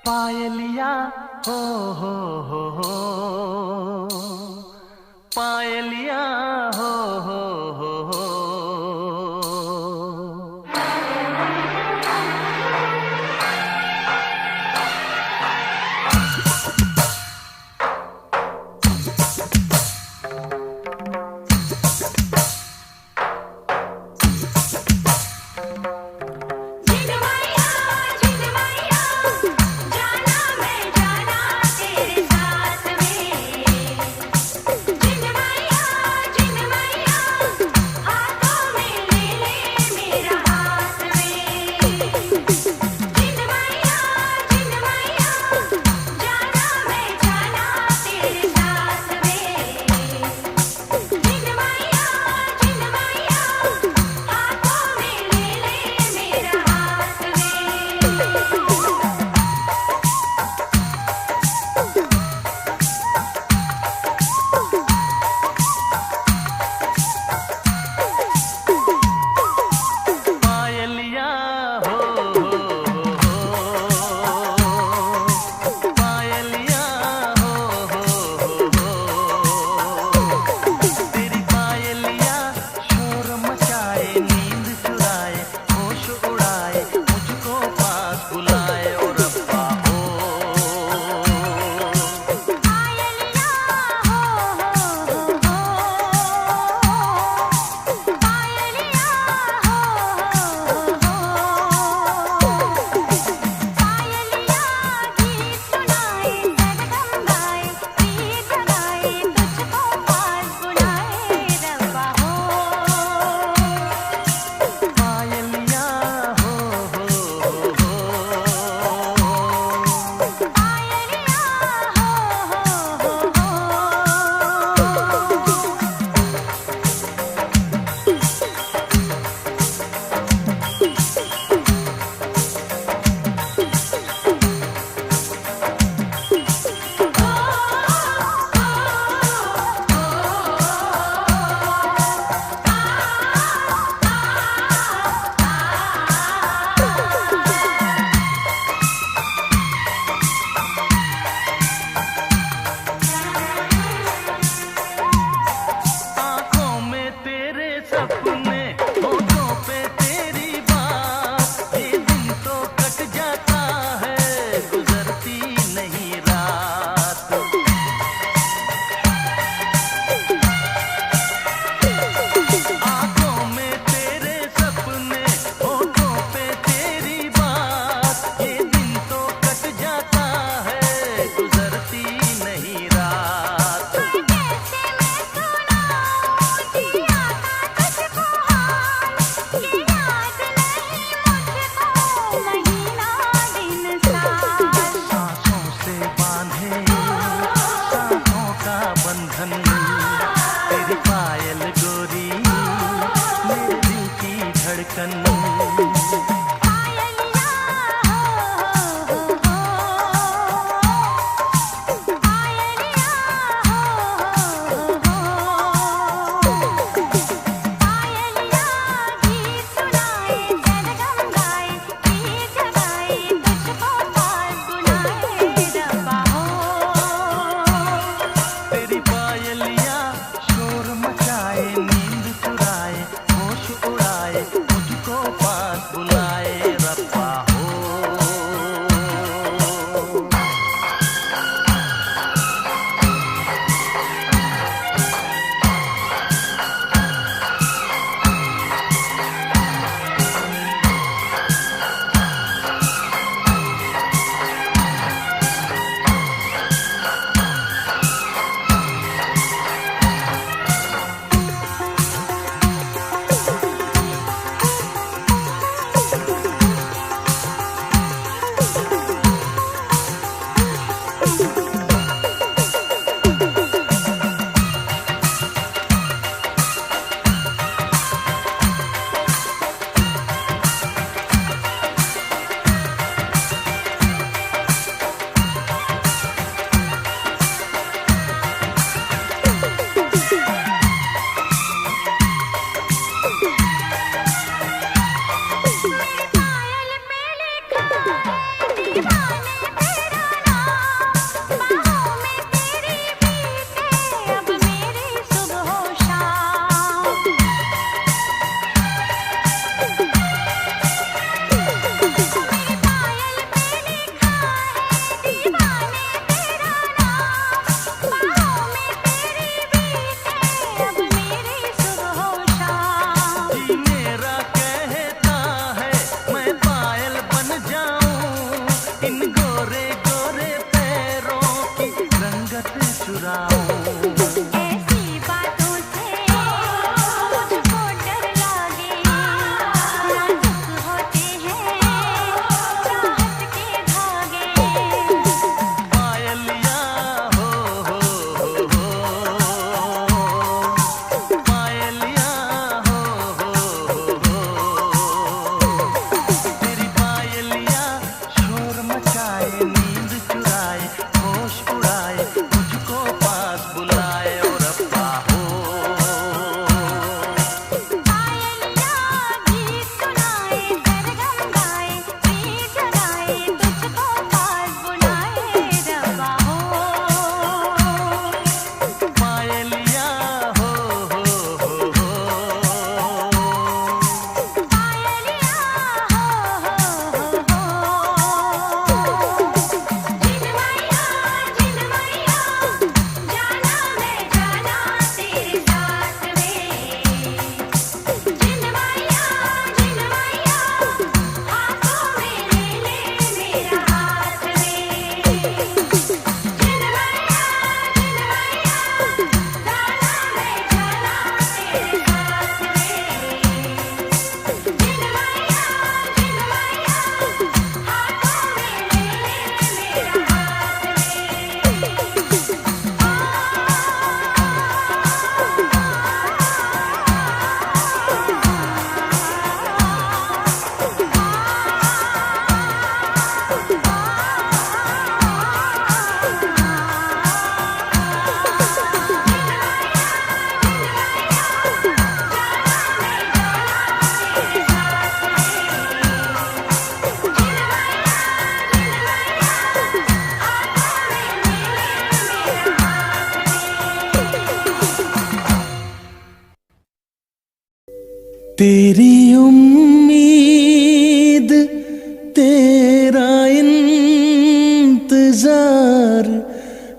पायलिया हो हो पायलिया हो हो। जाना मैं जाना तेरे साथ में,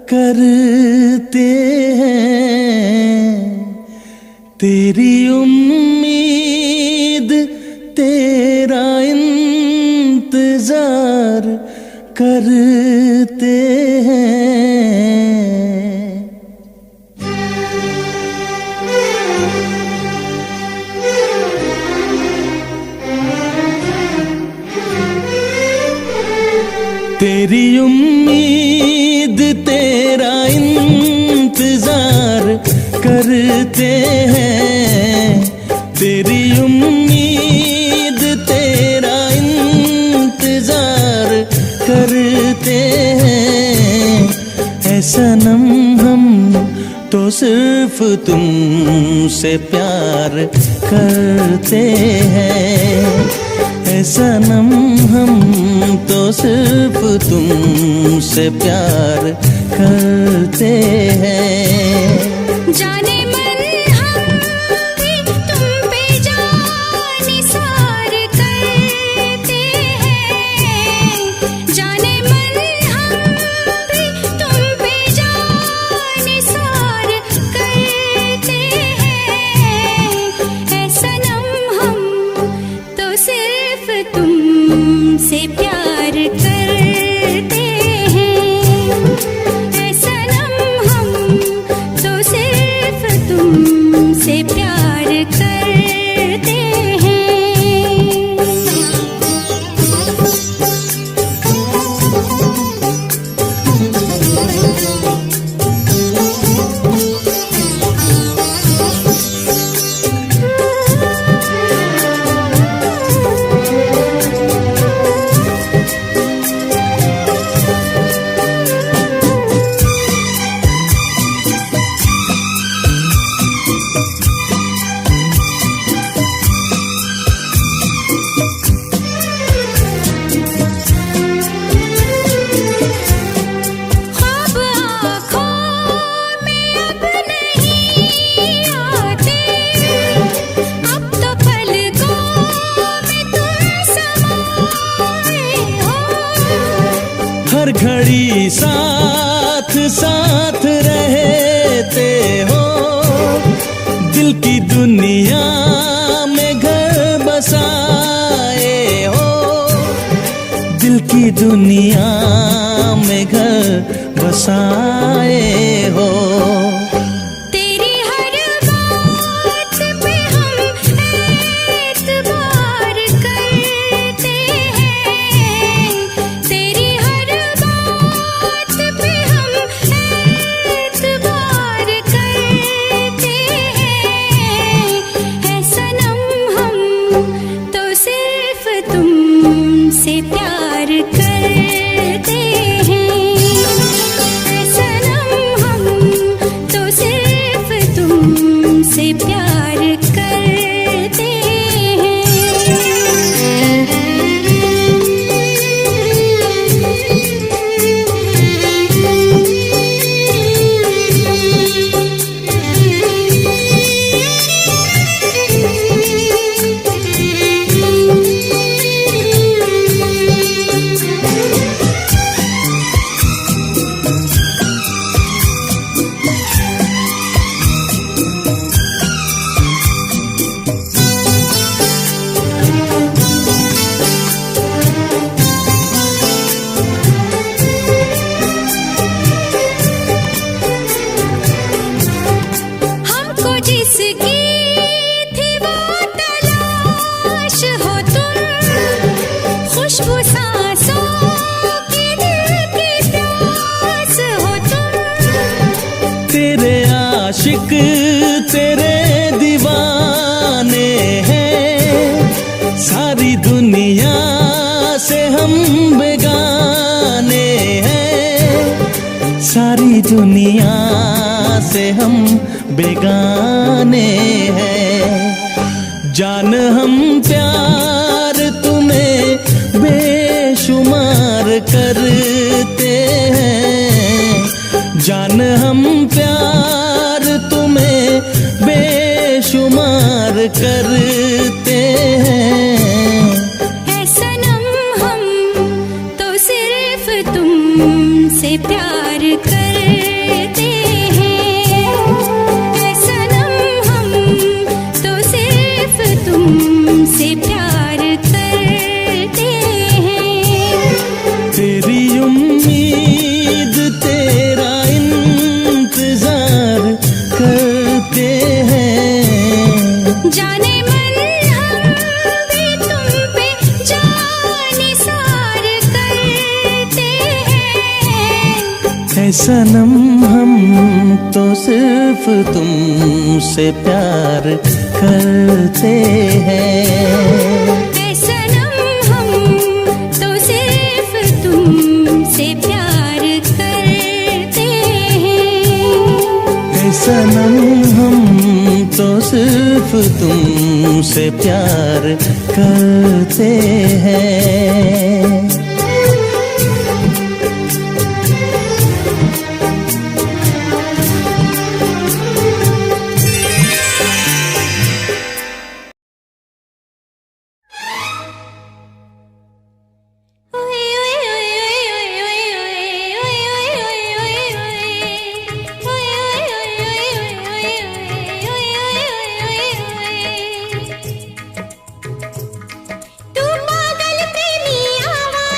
करते हैं, तेरी उम्मीद तेरा इंतजार करते हैं। तेरी उम्मीद तेरा इंतजार करते हैं, तेरी उम्मीद तेरा इंतजार करते हैं। ऐ सनम हम तो सिर्फ तुमसे प्यार करते हैं, ऐ सनम हम तो सिर्फ तुमसे प्यार करते हैं। जाने मन हम भी तुम पे जान निसार करते हैं, जाने मन हम भी तुम पे जान निसार करते हैं। ऐ सनम हम तो सिर्फ तुमसे प्यार करते हैं, ऐ सनम हम तो सिर्फ तुमसे प्यार करते हैं। ख्वाब आँखों में अब नहीं आते, अब तो पलकों में तुम समाए हो। हर घड़ी साथ साथ रहते हो, दिल की दुनिया में घर बसाए हो, दिल की दुनिया में घर बसाए हो। तेरी हर बात पे हम एतबार करते हैं, तेरी हर बात पे हम एतबार करते हैं। ऐ सनम हम तो सिर्फ तुमसे प्यार करते हैं, ऐ सनम हम तो सिर्फ तुमसे प्यार करते हमको जिसकी थी वो तलाश हो तुम, खुशबू सांसों की दिल की प्यास हो तुम। तेरे आशिक तेरे दीवाने हैं, सारी दुनिया से हम बेगाने हैं, सारी दुनिया से हम बेगाने हैं। जान हम प्यार तुम्हें बेशुमार करते हैं, जान हम प्यार तुम्हें बेशुमार करते हैं। ऐ सनम हम तो सिर्फ तुमसे प्यार कर करते हैं। ऐ सनम हम तो सिर्फ तुमसे प्यार करते हैं। तेरी उम्मीद तेरा इंतजार करते हैं। जाने मन हम भी तुम पे जानिसार करते हैं। ऐ सनम हम तो सिर्फ तुमसे प्यार करते हैं। ऐ सनम हम तो सिर्फ तुमसे प्यार करते हैं। ऐ सनम हम तो सिर्फ तुमसे प्यार करते हैं। तू पागल प्रेमी आवा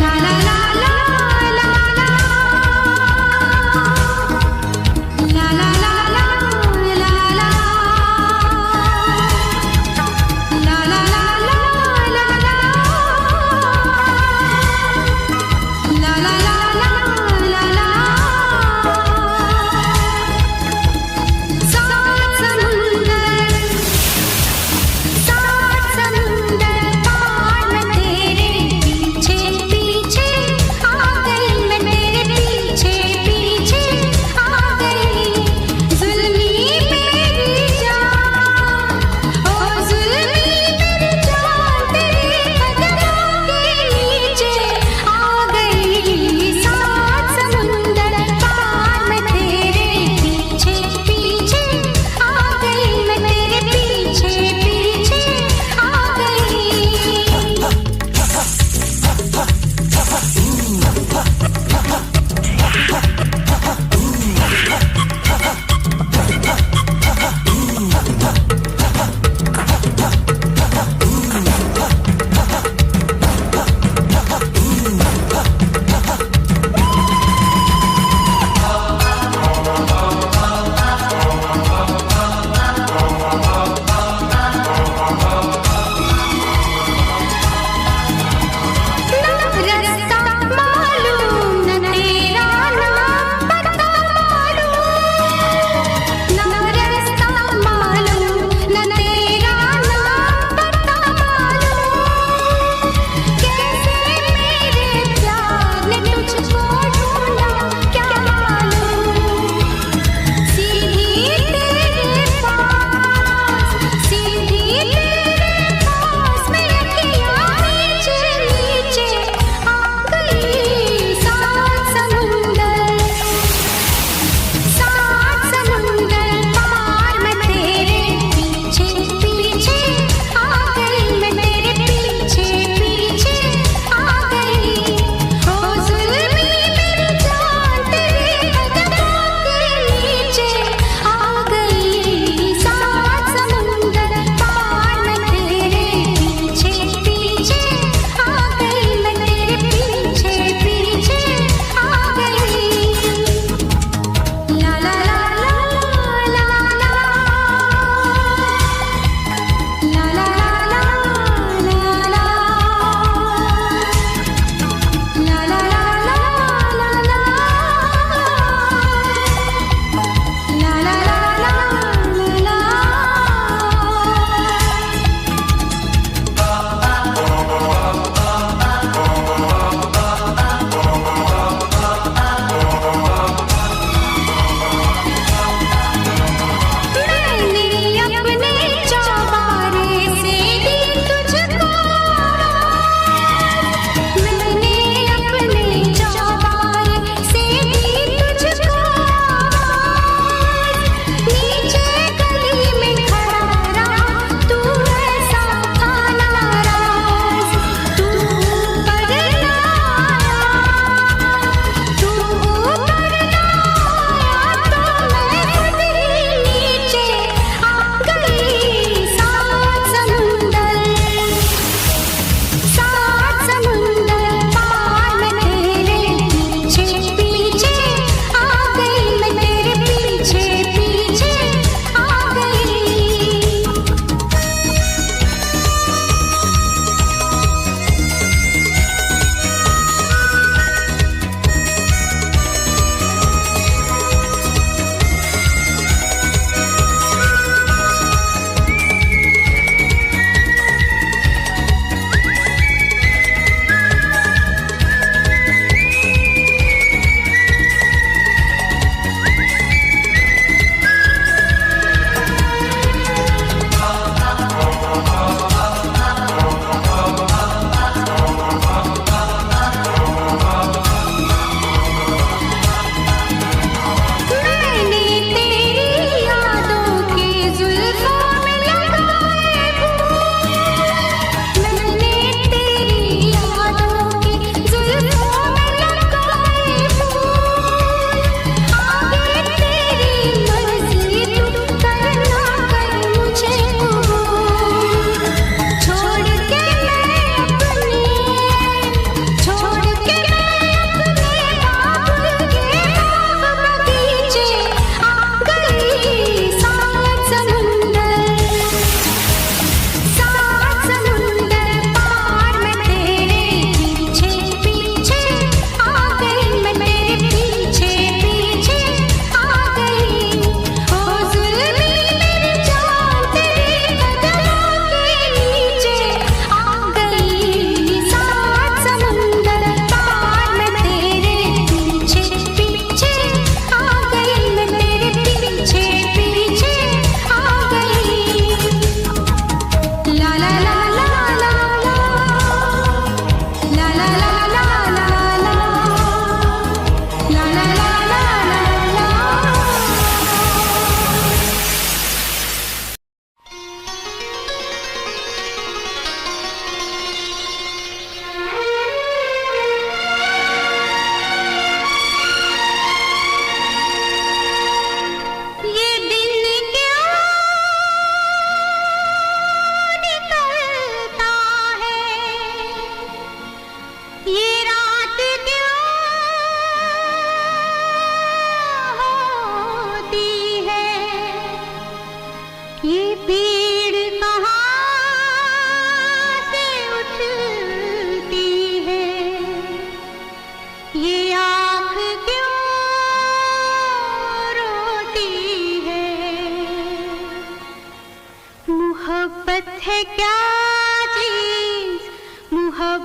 ला ला ला ला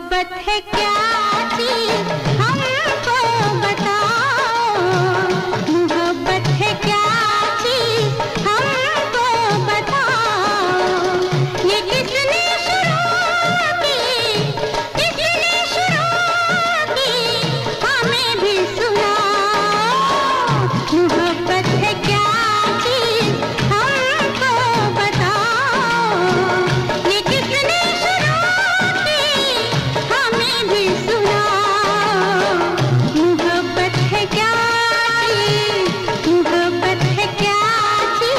मोहब्बत है क्या चीज हमको बताओ, मोहब्बत है क्या चीज हमको बताओ। ये किसने शुरू की, किसने शुरू की, हमें भी सुनाओ। मोहब्बत है क्या चीज हमको बताओ। ये किसने शुरू की, हमें भी सुनाओ। मोहब्बत है क्या चीज, मोहब्बत है क्या चीज।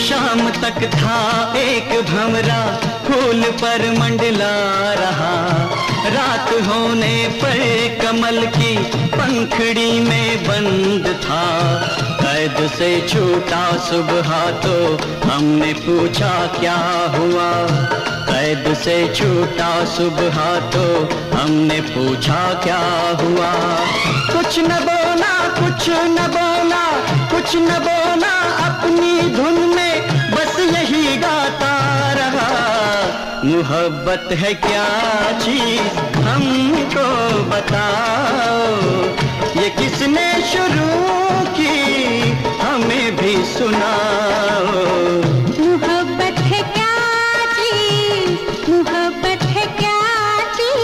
शाम तक था एक भंवरा फूल पर मंडला रहा, रात होने पर कमल की पंखड़ी में बंद था। कैद से छूटा सुबह तो हमने पूछा क्या हुआ, कैद से छूटा सुबह तो हमने पूछा क्या हुआ। कुछ न बोला, कुछ न बोला, कुछ न बोला, अपनी धुन में बस यही गाता रहा। मोहब्बत है क्या चीज हमको बताओ। ये किसने शुरू की, हमें भी सुनाओ। मोहब्बत है क्या चीज, मोहब्बत है क्या चीज।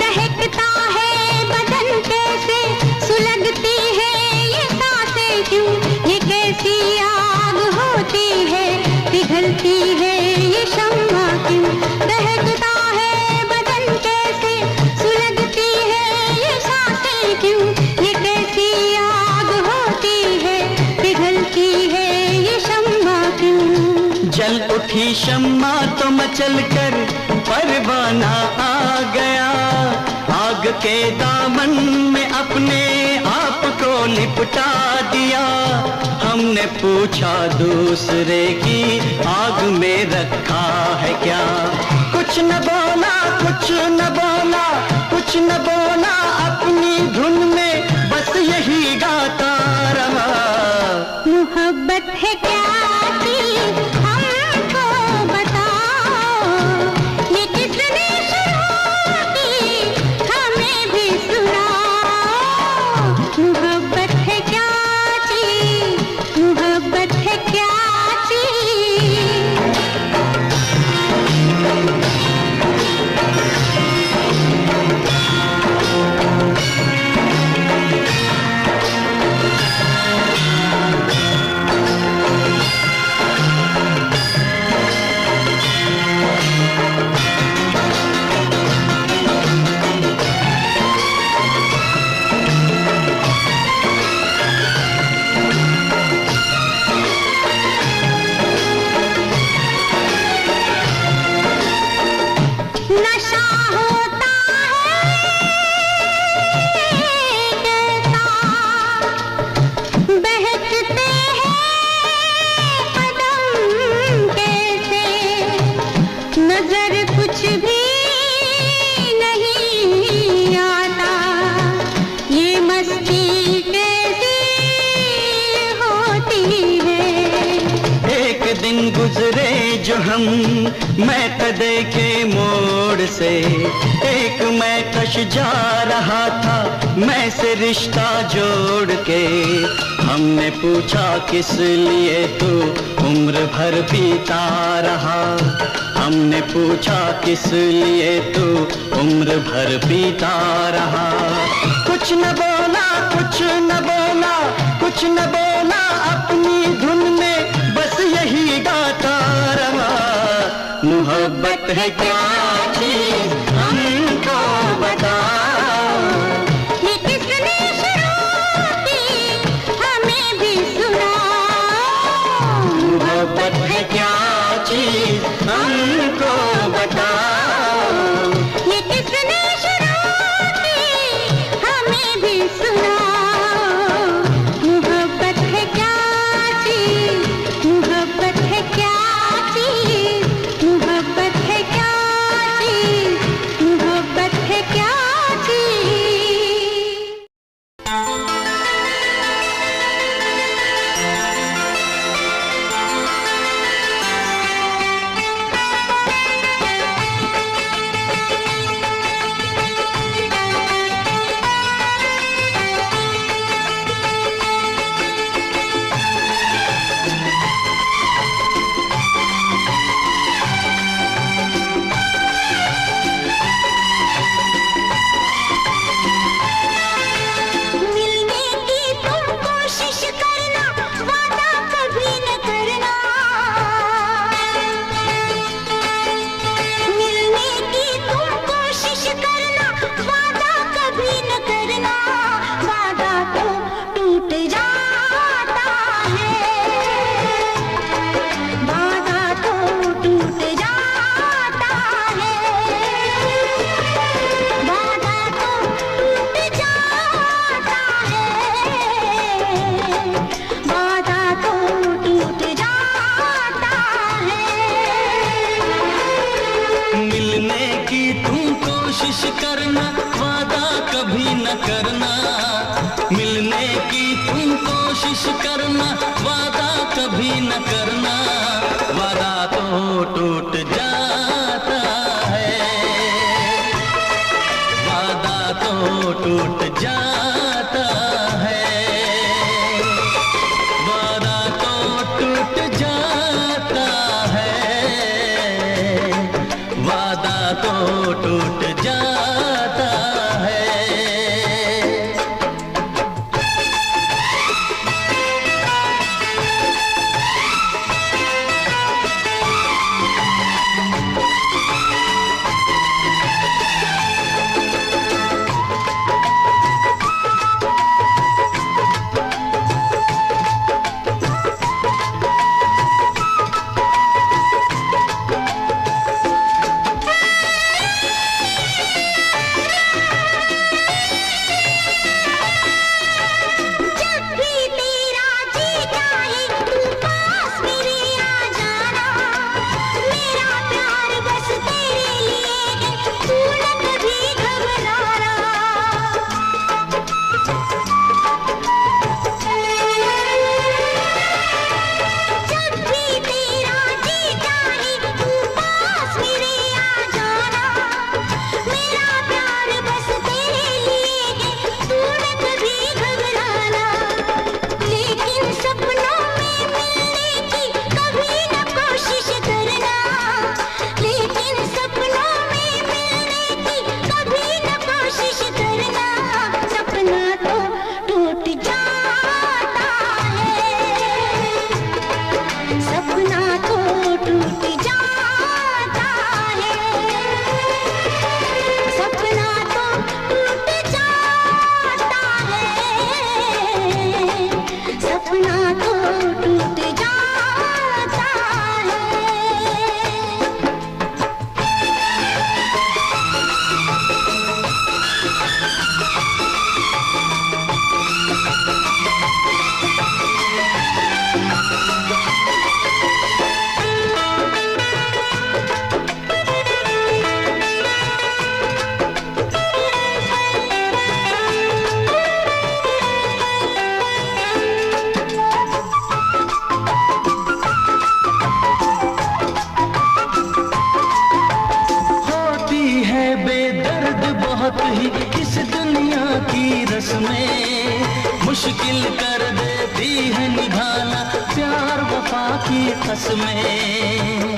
दहकता है बदन कैसे, सुलगती है ये सांसें क्यों, ये कैसी आग होती है, पिघलती है ये शम्मा क्यों। दहकता है बदन कैसे, सुलगती है ये सांसें क्यों, ये कैसी आग होती है, पिघलती है ये शम्मा क्यों। जल उठी शम्मा तो मचल कर परवाना आ गया, आग के दामन में अपने आप को लिपटा दिया। हमने पूछा दूसरे की आग में रखा है क्या, कुछ न बोला, कुछ न बोला, कुछ न बोला, अपनी धुन में बस यही गाता रहा। मोहब्बत है क्या चीज हमको बताओ। ये किसने शुरू की, हमें भी सुनाओ। मोहब्बत है क्या चीज, मोहब्बत है क्या चीज। नशा होता है कैसा, बहकते हैं कदम कैसे, नजर कुछ भी नहीं आता, ये मस्ती कैसी होती है। एक दिन गुजरे जो हम मैं कदे के मोड़ से, एक मैं कश जा रहा था मैं से रिश्ता जोड़ के। हमने पूछा किस लिए तू उम्र भर पीता रहा। हमने पूछा किस लिए तू उम्र भर पीता रहा। कुछ न बोला, कुछ न बोला, कुछ न बोला, अपनी धुन में बस यही गाता रहा। मोहब्बत है क्या चीज हमको बता, ये किसने शुरू की हमें भी सुना। मोहब्बत है क्या चीज हमको बता, ये किसने शुरू की हमें भी सुना। मोहब्बत है क्या चीज, मोहब्बत है क्या चीज, मोहब्बत है क्या चीज, मोहब्बत है क्या चीज। मिलने की तुम कोशिश करना, वादा कभी न करना। मिलने की तुम कोशिश करना, वादा कभी न करना। वादा तो टूट जाता है, वादा तो टूट जाता है, वादा तो टूट जाता है, वादा तो टूट जाता है। मिलने की तुम कोशिश करना, वादा कभी न करना। मिलने की तुम कोशिश करना, वादा कभी न करना। वादा तो टूट जाता है, वादा तो टूट जाता है, वादा तो टूट जाता है, वादा तो टूट जाता है। जब भी तेरा जी चाहे तू पास मेरे आ जाना। मेरा प्यार बस तेरे लिए है, तू न कभी घबराना। जब भी तेरा जी चाहे तू पास मेरे आ जाना। मेरा प्यार बस तेरे लिए है, तू न कभी घबराना। लेकिन सपनों में मिलने की कभी न कोशिश करना। लेकिन सपनों में मिलने की कभी न कोशिश करना। सपना तो टूट जाता है, सपना तो टूट जाता है, सपना तो टूट जाता है, सपना तो टूट जाता है। होती है बेदर्द बहुत ही इस दुनिया की रस्में, मुश्किल कर देती है निभाना प्यार वफा की कसमें।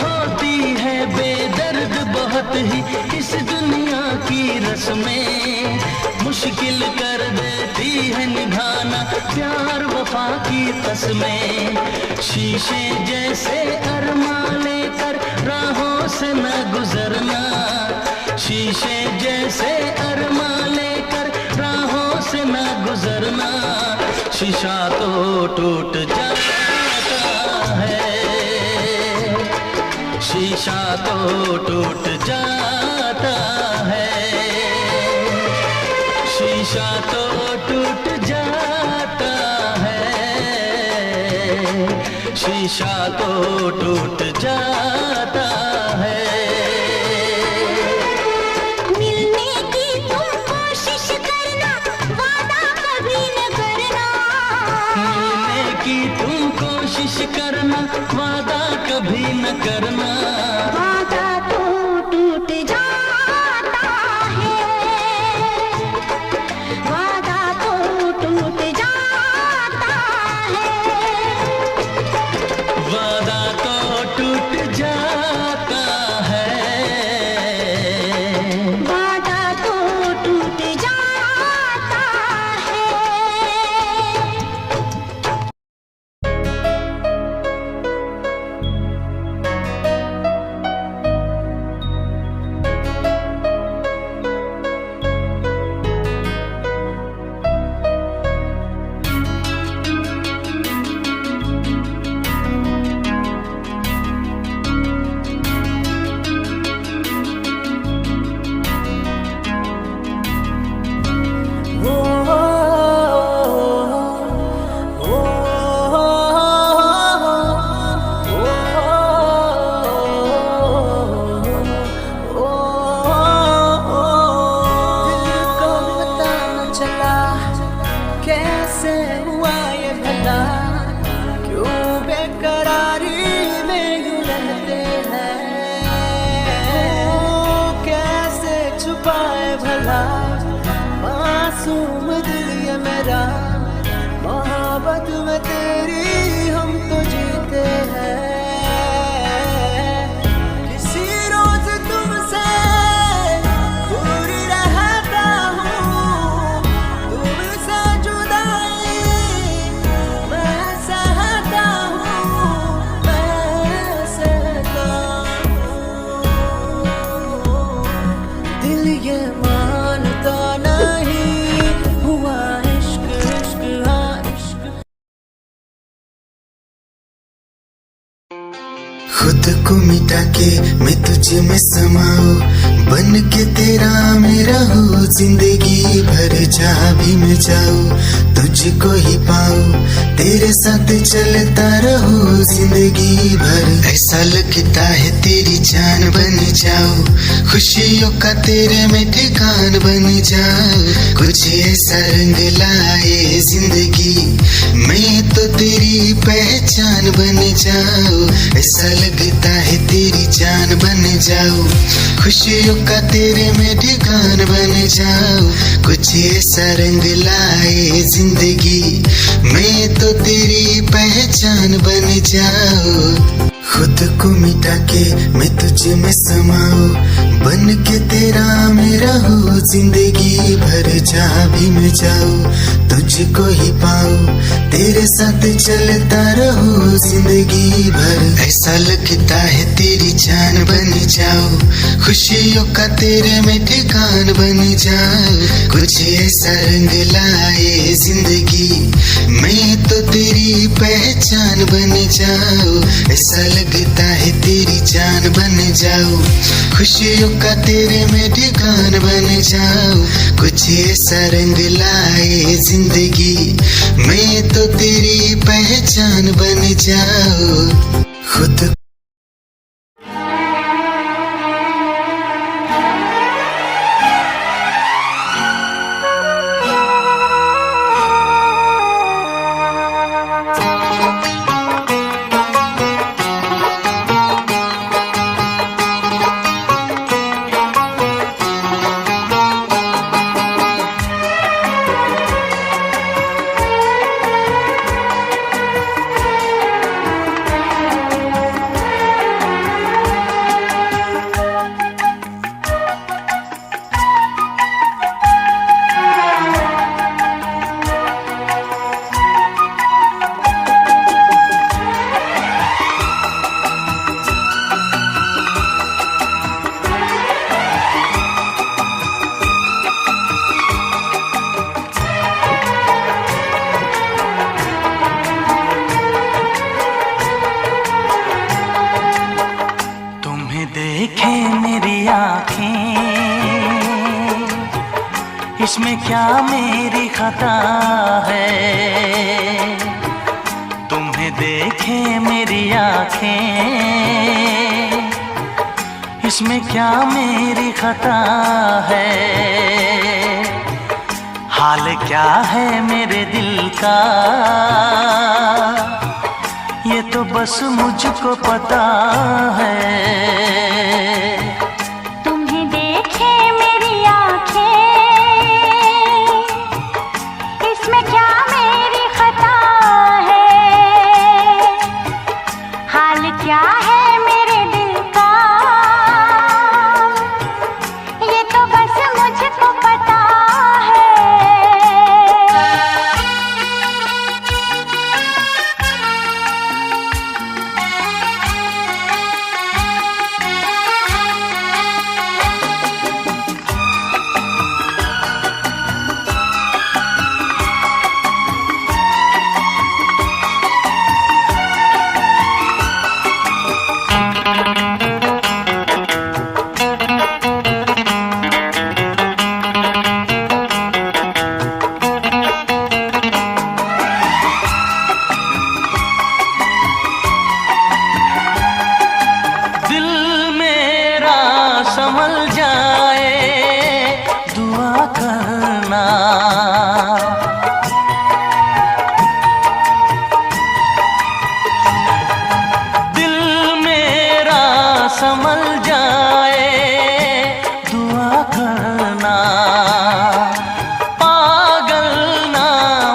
होती है बेदर्द बहुत ही इस दुनिया की रस्में, मुश्किल कर देती है निभाना प्यार वफा की कसमें। शीशे जैसे अरमा लेकर राहों से न गुजरना, शीशे जैसे अरमा लेकर राहों से न गुजरना। शीशा तो टूट जाता है, शीशा तो टूट जाता है, शीशा तो टूट जाता है, शीशा तो टूट जाता है। मिलने की तुम कोशिश करना, वादा कभी न करना। मिलने की तुम कोशिश करना, वादा कभी न करना। वादा तो टूट जाता है, वादा तो टूट जाता है, वादा तो टूट जाता है, वादा तो टूट जाता है। कैसे हुआ ये भला, क्यों बेकरारी में यूं रहते हैं। कैसे छुपाए भला मासूम दिल ये मेरा, मोहब्बत में तेरी हम तो जीते हैं। किसी रोज तुमसे दूर रहता हूँ, तुमसे जुदाई मैं सहता हूँ, मैं सहता हूँ। दिल ये मानता नहीं हुआ इश्क, इश्क हाँ इश्क। खुद को मिटा के मैं तुझ में समाऊं, बन के तेरा मैं रहूं, जिंदगी भर जहाँ भी मैं जाऊं तुझको ही पाऊं, तेरे साथ चलता रहूं जिंदगी भर। ऐसा लगता है तेरी जान बन जाऊं, खुशियों का तेरे में ठिकान बन जाऊं। कुछ ऐसा रंग लाए जिंदगी, मैं तो तेरी पहचान बन जाऊं। ऐसा लगता है तेरी जान बन जाऊं, खुशियों का तेरे में ठिकान बन जाऊं। कुछ ऐसा रंग लाए जिंदगी, मैं तो तेरी पहचान बन जाऊं। खुद को मिटा के मैं तुझ में समाऊं, बन के तेरा मैं रहूं, जिंदगी भर जहाँ भी मैं जाऊं तुझको ही पाऊं, तेरे साथ चलता रहूं जिंदगी भर। ऐसा लगता है तेरी जान बन जाऊं, खुशियों का तेरे में ठिकान बन जाऊं। कुछ ऐसा रंग लाए जिंदगी, मैं तो तेरी पहचान बन जाऊं। ऐसा लगता है तेरी जान बन जाऊं, खुशियों का तेरे में ठिकान बन जाऊं। कुछ ऐसा रंग लाए जिंदगी, मैं तो तेरी पहचान बन जाऊं। खुद मेरी आँखें, इसमें क्या मेरी खता है। तुम्हें देखे मेरी आँखें, इसमें क्या मेरी खता है। हाल क्या है मेरे दिल का, ये तो बस मुझको पता है। तुम्हें देखे मेरी आँखें, इसमें क्या मेरी खता है। हाल क्या है मेरे दिल का, ये तो बस मुझको पता है। दिल मेरा संभल जाए दुआ करना, दिल मेरा संभल जाए दुआ करना। पागल ना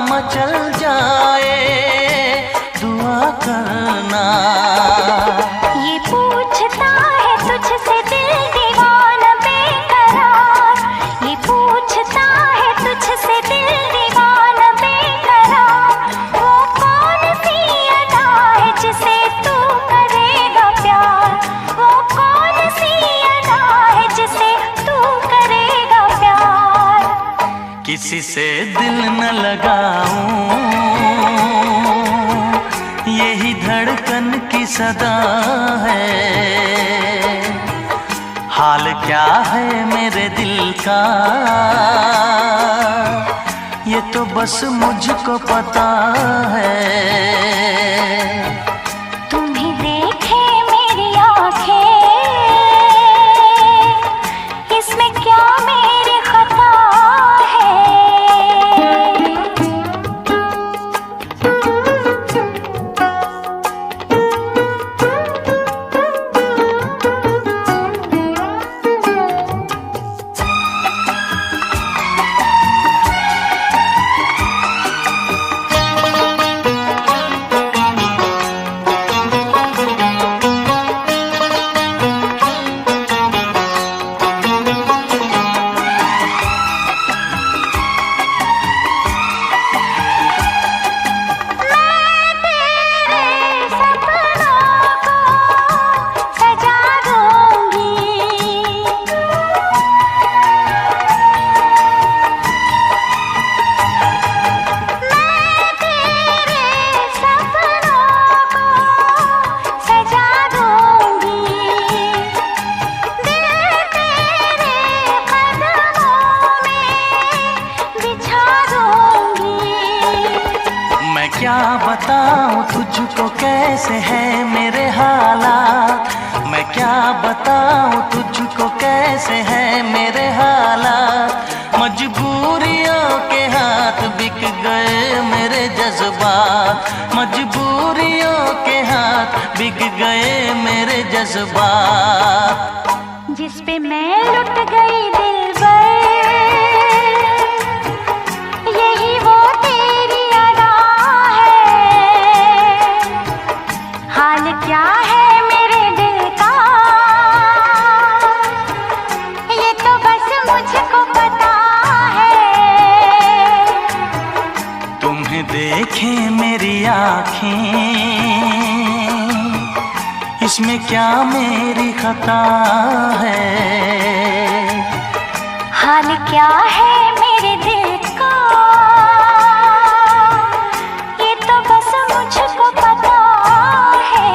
मचल जाए दुआ करना। ये पूछता है तुझसे दिल दीवाना बेकरार, ये पूछता है तुझसे दिल दीवाना बेकरार। वो कौन सी अदा है जिसे तू करेगा प्यार, वो कौन सी अदा है जिसे तू करेगा प्यार। किसी से दिल न लगाऊं, यही धड़कन की सदा है। हाल क्या है मेरे दिल का, ये तो बस मुझको पता है। तुम्हें देखे मेरी आँखें, इसमें क्या मेरी खता है। क्या बताऊं तुझको कैसे है मेरे हालात, मैं क्या बताऊं तुझको कैसे है मेरे हालात। मजबूरियों के हाथ बिक गए मेरे जज्बात, मजबूरियों के हाथ बिक गए मेरे जज्बात। जिस पे मैं लुट गई दिलबर, यही वो तेरी अदा है। हाल क्या है मेरे दिल का, ये तो बस मुझको पता है। तुम्हें देखे मेरी आँखें, इसमें क्या मेरी खता है। हाल क्या है मेरे दिल का, ये तो बस मुझको पता है।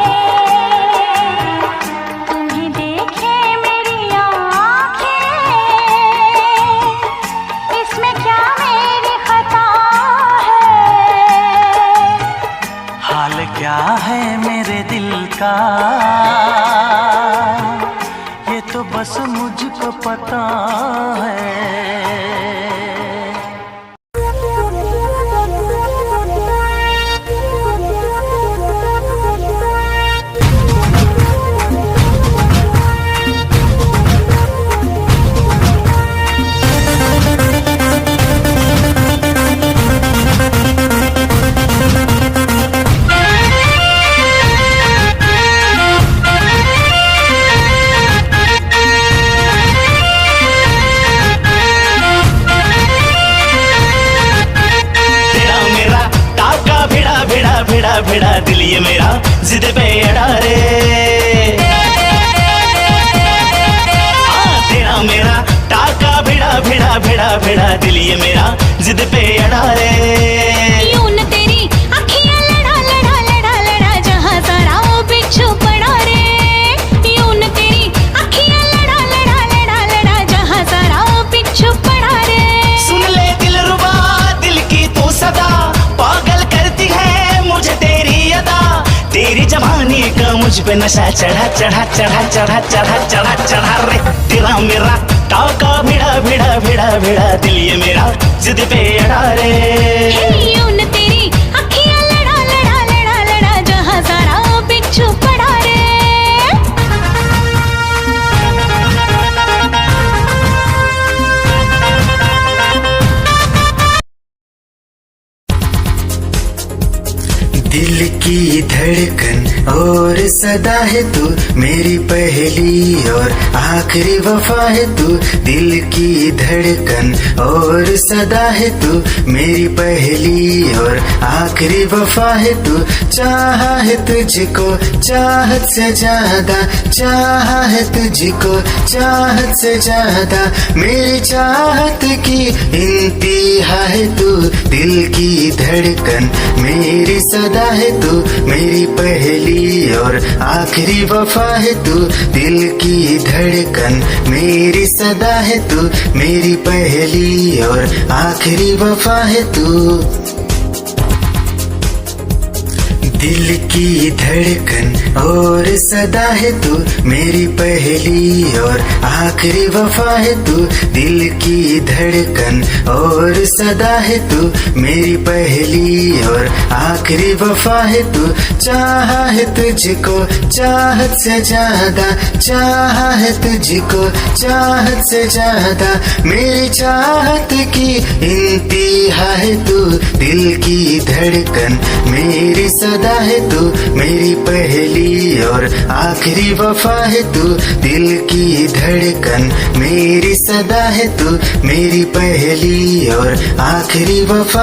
तुम्हें देखे मेरी का, ये तो बस मुझको पता है। भिड़ा दिल ये मेरा जिद पे अड़ा रे, तेरा मेरा टाका भिड़ा दिल ये मेरा जिद पे अड़ा रे। यूं न तेरी अखियां लड़ा जहां सारा वो बिच्छू पड़ा रे। यूं न तेरी अखियां लड़ा जहां सारा वो बिच्छू पड़ा रे। सुन ले दिलरुबा दिल की तू सदा, पागल करती है मुझे तेरी अदा। तेरी जवानी का मुझ पे नशा चढ़ा रे। तेरा मेरा टाका भिड़ा दिल ये मेरा जिद पे अड़ा रे। यूं न तेरी अखियां लड़ा जहां सारा वो बिच्छू पड़ा रे। दिल की धड़कन और सदा है तू, मेरी पहली और आखिरी वफा है तू। दिल की धड़कन और सदा है तू, मेरी पहली और आखिरी वफा है तू। चाहा है तुझको चाहत से ज्यादा, चाहा है तुझको चाहत से ज्यादा। मेरी चाहत की इंतहा है तू, दिल की धड़कन मेरी सदा है तू, मेरी पहली और आखिरी वफा है तू। दिल की धड़कन मेरी सदा है तू, मेरी पहली और आखिरी वफा है तू। दिल की धड़कन और सदा है तू, मेरी पहली और आखिरी वफा है तू। दिल की धड़कन और सदा है तू, मेरी पहली और आखिरी वफा है तू। चाहा है तुझको चाहत से ज्यादा, चाहा है तुझको चाहत से ज्यादा। मेरी चाहत की इंतहा है तू, दिल की धड़कन मेरी सदा है तू, मेरी पहली और आखिरी वफा है तू। दिल की धड़कन मेरी सदा है तू, मेरी पहली और आखिरी वफा।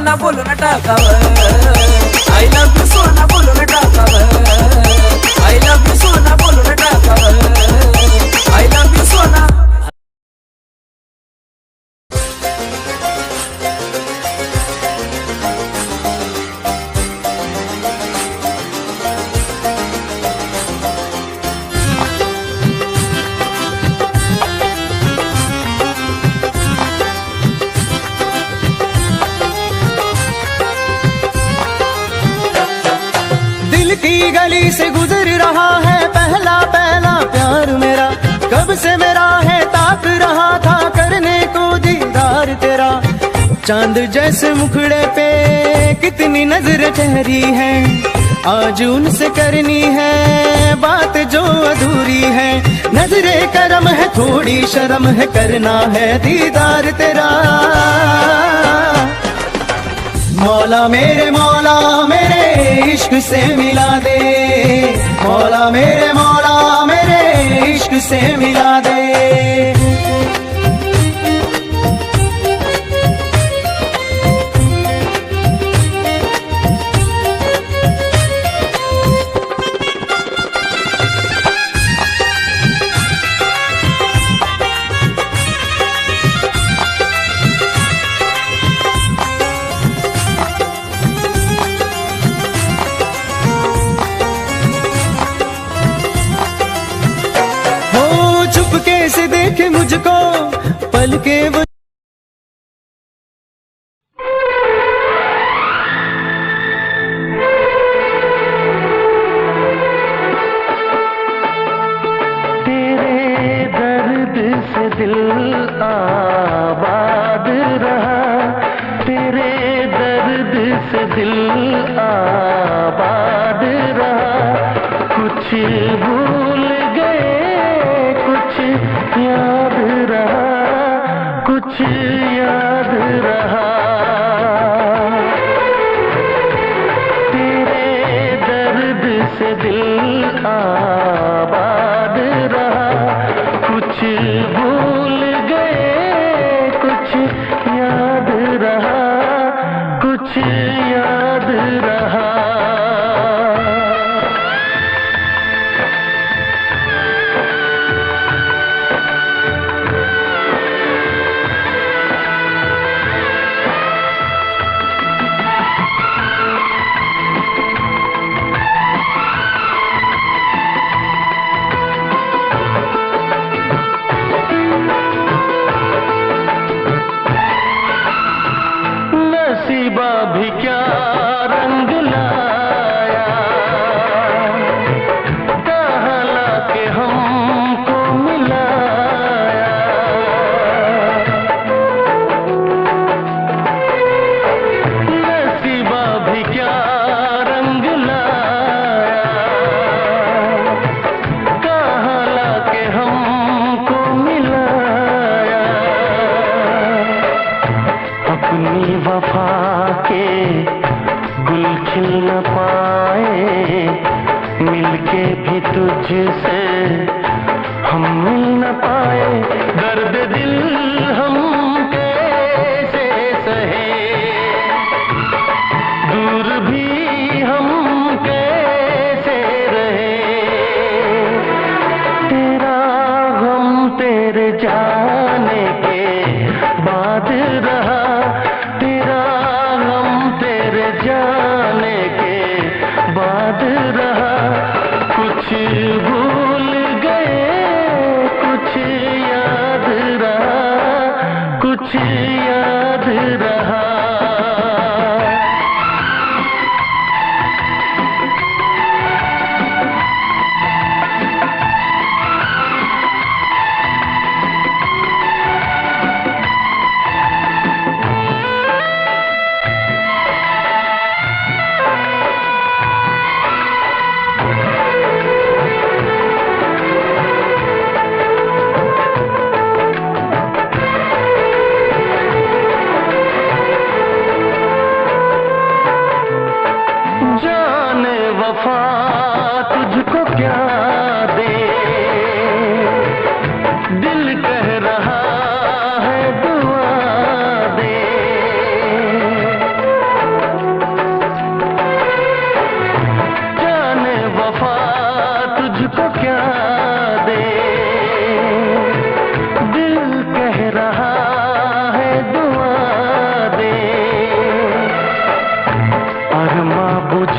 सोना बोलो ना टाकावर I love you सोना बोलो ना टाकावर I love you सोना बोलो ना टाकावर I love you सोना दिल की गली से गुजर रहा है पहला पहला प्यार मेरा कब से मेरा है ताक रहा था करने को दीदार तेरा चांद जैसे मुखड़े पे कितनी नजर ठहरी है आज उनसे करनी है बात जो अधूरी है नजरे करम है थोड़ी शर्म है करना है दीदार तेरा मौला मेरे इश्क से मिला दे मौला मेरे इश्क से मिला दे कैसे देखे मुझको पल के वो तेरे दर्द से दिल आबाद रहा तेरे दर्द से दिल आबाद रहा कुछ भूल गए कुछ याद रहा कुछ याद रहा तेरे दर्द से दिल आबाद रहा कुछ भूल गए कुछ याद रहा कुछ याद रहा नसीबा भी क्या रंग लाया कहाँ लाके हमको मिलाया नसीबा भी क्या रंग लाया कहाँ लाके हमको मिलाया अपनी वफा के गुल खिल न पाए मिलके भी तुझसे हम मिल न पाए दर्द दिल हम कैसे सहे दूर भी हम कैसे रहे तेरा गम तेरे जाने के बाद रहा तेरा गम तेरे जाने के बाद रहा कुछ भूल गए कुछ याद रहा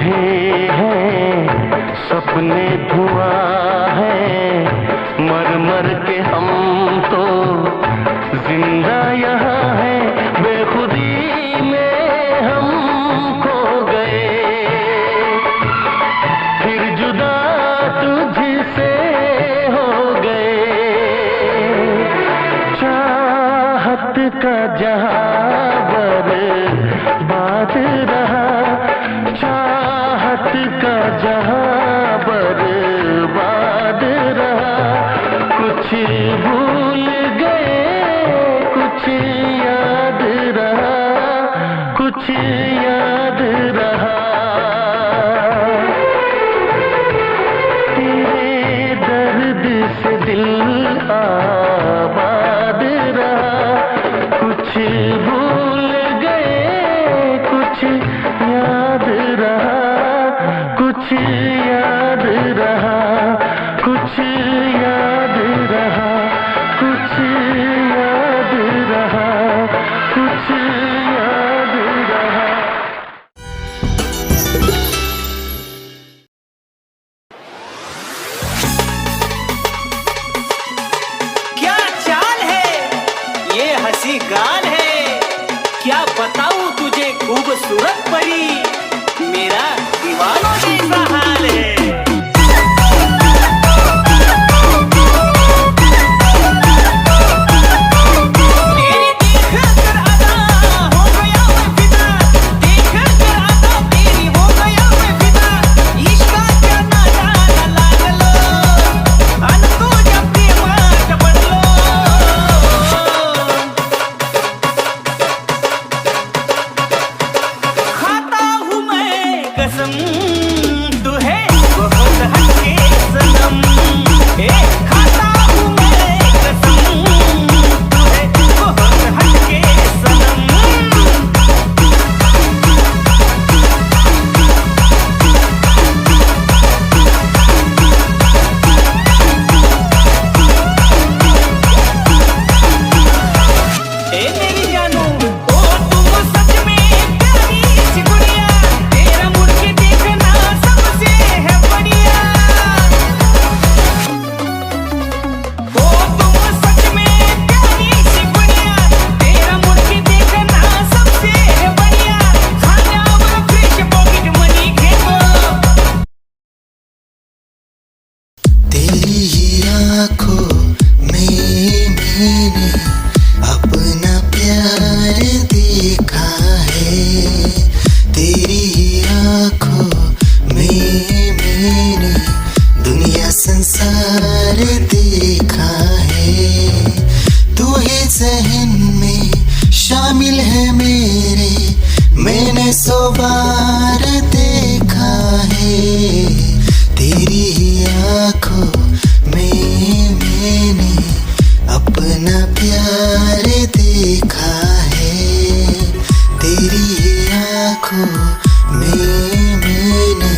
रहे हैं सपने धुआं है, मर मर के हम तो जिंदा यहाँ है, बेखुदी में हम खो गए, फिर जुदा तुझसे हो गए। चाहत का जहां बर्बाद रहा, चाहत का जहां बर्बाद रहा, कुछ भूल गए कुछ याद रहा, कुछ याद रहा। तेरे दर्द से दिल आबाद रहा, कुछ भूल गए कुछ याद रहा, कुछ याद रहा, कुछ याद रहा, कुछ याद रहा, कुछ याद रहा। क्या चाल है ये हंसी गाल है, क्या बताऊं तुझे खूबसूरत परी, मेरा दीवानों जैसा हाल है। तेरी देख कर अदा हो गया मैं फिदा, देख कर अदा तेरी हो गया मैं फिदा, इश्क का नजारा लागलो अन तो जब प्रेमात पडलो। खाता हूँ मैं कसम तू है बहुत हटके सनम, खाता हूँ मैं कसम तू है बहुत हटके सनम। मेरी जानू ओ तुम सच में प्यारी सी गुड़िया, तेरा मुड़ के देखना सबसे है बढ़िया। ओ तुम सच में प्यारी सी गुड़िया, तेरा मुड़ के देखना सबसे है बढ़िया। खाना और फ्रेश पॉकेट मनी घेरो। तेरी ही आँखों में मैंने अपना प्यार देखा है, तेरी ही आँखों में मैंने दुनिया संसार देखा है। तू ही ज़हन में शामिल है मेरे, मैंने 100 बार देखा है। तेरी ही आँखों में मैंने अपना प्यार देखा है, तेरी ही आँखों में मैंने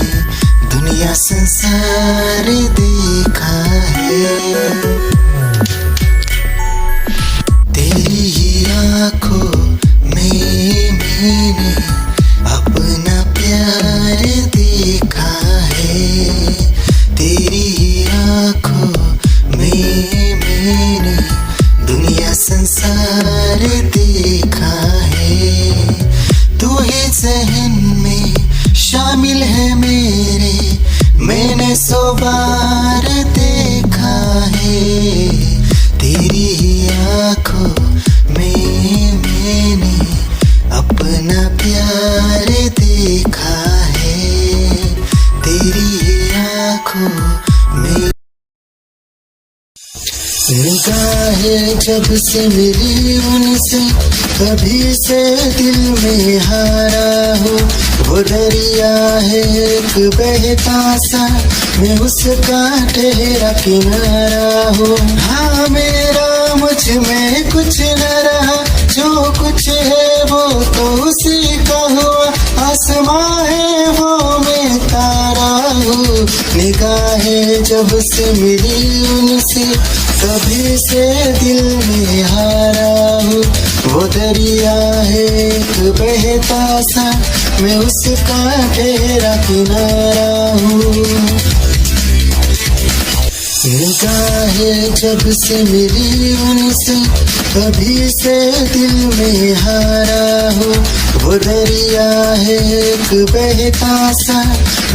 दुनिया संसार देखा है। तेरी ही आँखों में मैंने अपना प्यार देखा है, तेरी ही आँखों में मैंने दुनिया संसार देखा है। तू ही ज़हन में शामिल है मेरे, मैंने 100 बार देखा है। तेरी ही आँखों में मैंने अपना प्यार देखा है, तेरी ही आँखों में। निगाहें जब से मिली उनसे, कभी से दिल में हारा हो। वो दरिया है एक बहता सा, मैं उसका ठहरा किनारा हो। हाँ मेरा मुझ में कुछ न रहा, जो कुछ है वो तो उसी का हुआ। आसमां है वो मैं तारा हूँ, निगाहें जब से मिली उनसे, कभी से दिल में हारा हूँ। वो दरिया है एक बहता सा, मैं उसका तेरा किनारा हूँ। निगाहें जब से मिली उनसे तभी से दिल में हारा हूँ। वो दरिया है एक बहता सा,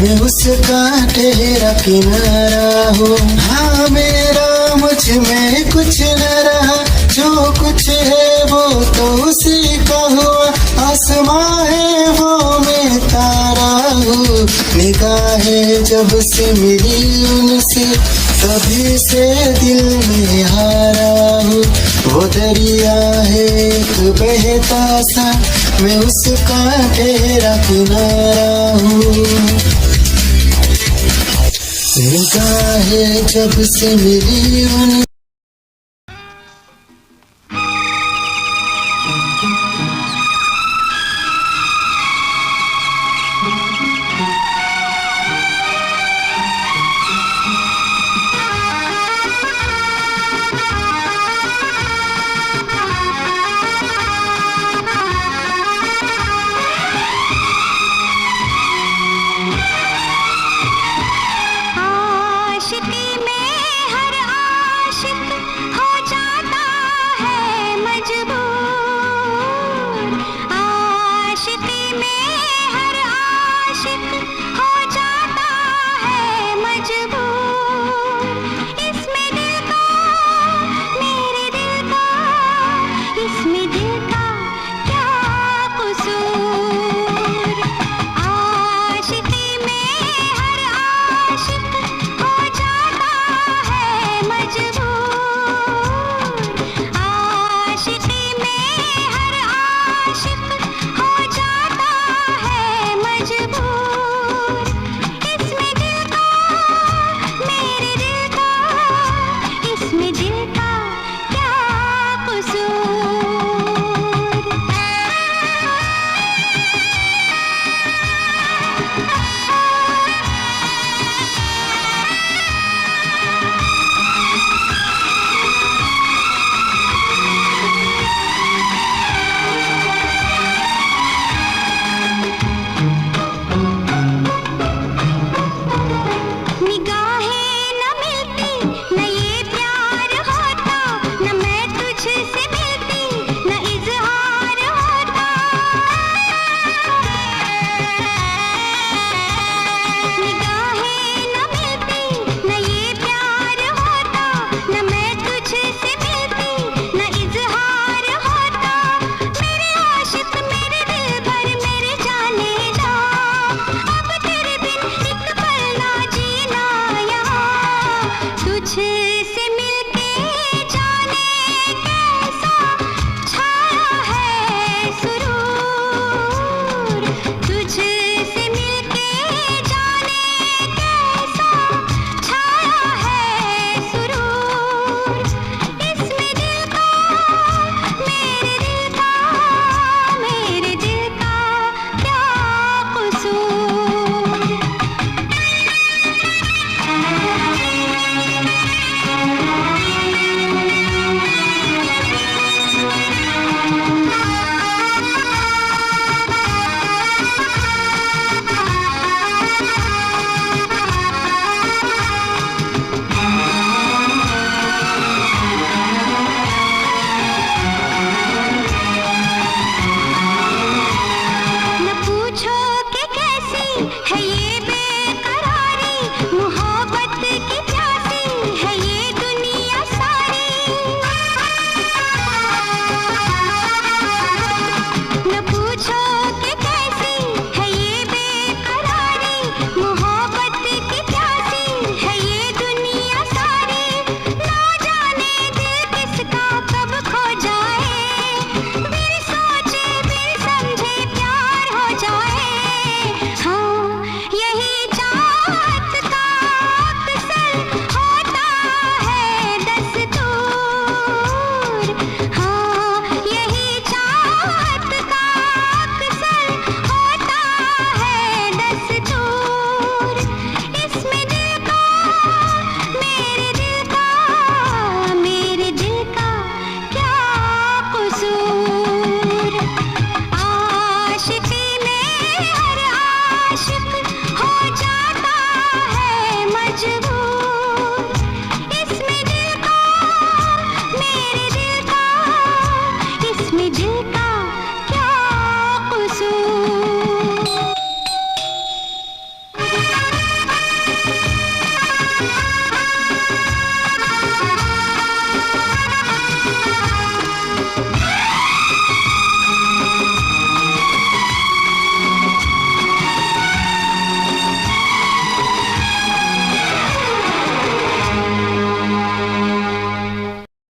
मैं उसका तेरा किनारा हूँ। हाँ मेरा मुझ में कुछ न रहा, जो कुछ है वो तो उसी का हुआ। आसमां है वो मैं तारा हूँ। निगाहें जब से मिली उनसे तभी से दिल में हारा हूँ। वो दरिया है एक बहता सा, मैं उसका तेरा किनारा हूँ। निगाहें जब से मिली उनसे आशिकी में हर आशिक हो जाता है मजबूर। आशिकी में हर आशिक हो जाता है मजबूर। इसमें दिल का, मेरे दिल का, इसमें दिल का क्या कसूर। आशिकी में हर आशिक हो जाता है मजबूर। आशिकी में हर आशिक हो जाता है मजबूर।